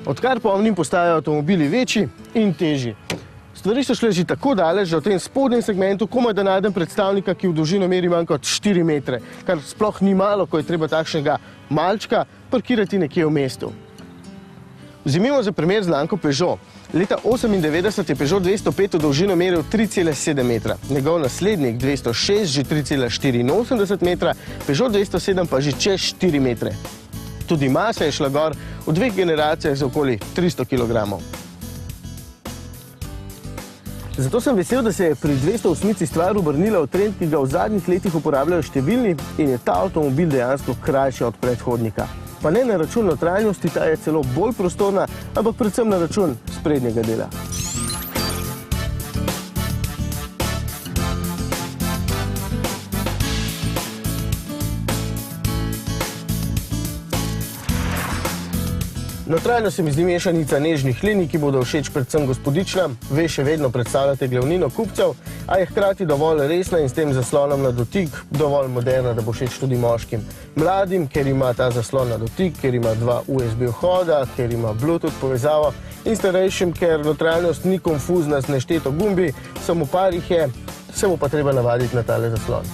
Odkar pomnim, postajajo avtomobili večji in težji. Stvari so šle že tako daleč, da v tem spodnjem segmentu komaj da najdem predstavnika, ki v dolžino meri manj kot 4 metre, kar sploh ni malo, ko je treba takšnega malčka parkirati nekje v mestu. Vzemimo za primer znamko Peugeot. Leta 1998 je Peugeot 205 v dolžino meril 3,7 metra, njegov naslednik 206 že 3,84 metra, Peugeot 207 pa že čez 4 metre. Tudi masa je šla gor v 2 generacijah za okoli 300 kg. Zato sem vesel, da se je pri 208 stvar obrnila v trend, ki ga v zadnjih letih uporabljajo številni in je ta avtomobil dejansko krajši od predhodnika. Pa ne na račun notranjosti, ta je celo bolj prostorna, ampak predvsem na račun sprednjega dela. Notranjo se mi zdi mešanica nežnih linij, ki bodo všeč predvsem gospodičnam. Ve, še vedno predstavljate glavnino kupcev, a je hkrati dovolj resna in s tem zaslonom na dotik dovolj moderna, da bo všeč tudi moškim. Mladim, ker ima ta zaslon na dotik, ker ima 2 USB vhoda, ker ima Bluetooth povezavo, in starejšim, ker notranjost ni konfuzna z nešteto gumbi, samo par jih je, se bo pa treba navaditi na tale zaslon.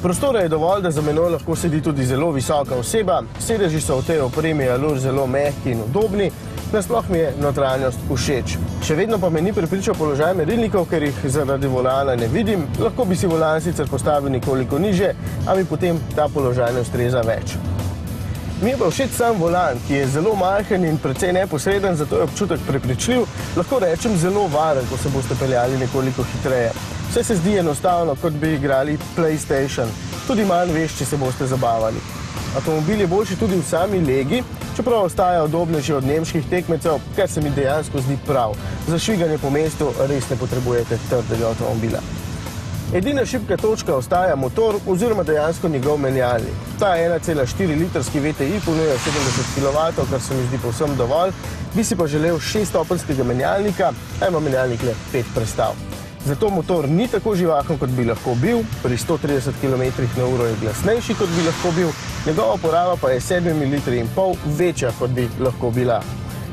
Prostora je dovolj, da za menoj lahko sedi tudi zelo visoka oseba, sedeži so v tej opremi Allure zelo mehki in udobni, nasploh mi je notranjost všeč. Še vedno pa me ni prepričal položaj merilnikov, ker jih zaradi volana ne vidim, lahko bi si volan sicer postavil nekoliko niže, a mi potem ta položaj ne ustreza več. Mi je pa všeč sam volan, ki je zelo majhen in precej neposreden, zato je občutek prepričljiv, lahko rečem zelo varen, ko se boste peljali nekoliko hitreje. Vse se zdi enostavno, kot bi igrali PlayStation, tudi manj veš, če se boste zabavali. Avtomobil je boljši tudi v sami legi, čeprav ostaja udobnejši od nemških tekmecev, kar se mi dejansko zdi prav. Za šviganje po mestu res ne potrebujete trdega avtomobila. Edina šibka točka ostaja motor oziroma dejansko njegov menjalnik. Ta 1,4 litrski VTI ponuja 70 kW, kar se mi zdi povsem dovolj, bi si pa želel 6-stopenjskega menjalnika, a ima menjalnik le 5 prestav. Zato motor ni tako živahen, kot bi lahko bil, pri 130 km/h je glasnejši, kot bi lahko bil, njegova poraba pa je 7,5 litrov večja, kot bi lahko bila.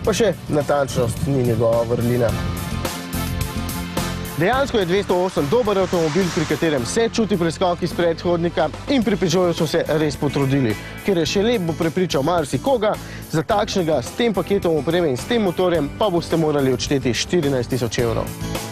Pa še natančnost ni njegova vrlina. Dejansko je 208 dober avtomobil, pri katerem se čuti preskok iz predhodnika in pri Peugeotu so se res potrudili, ker je še lep bo prepričal marsikoga, za takšnega s tem paketom opreme in s tem motorjem pa boste morali odšteti 14 000 evrov.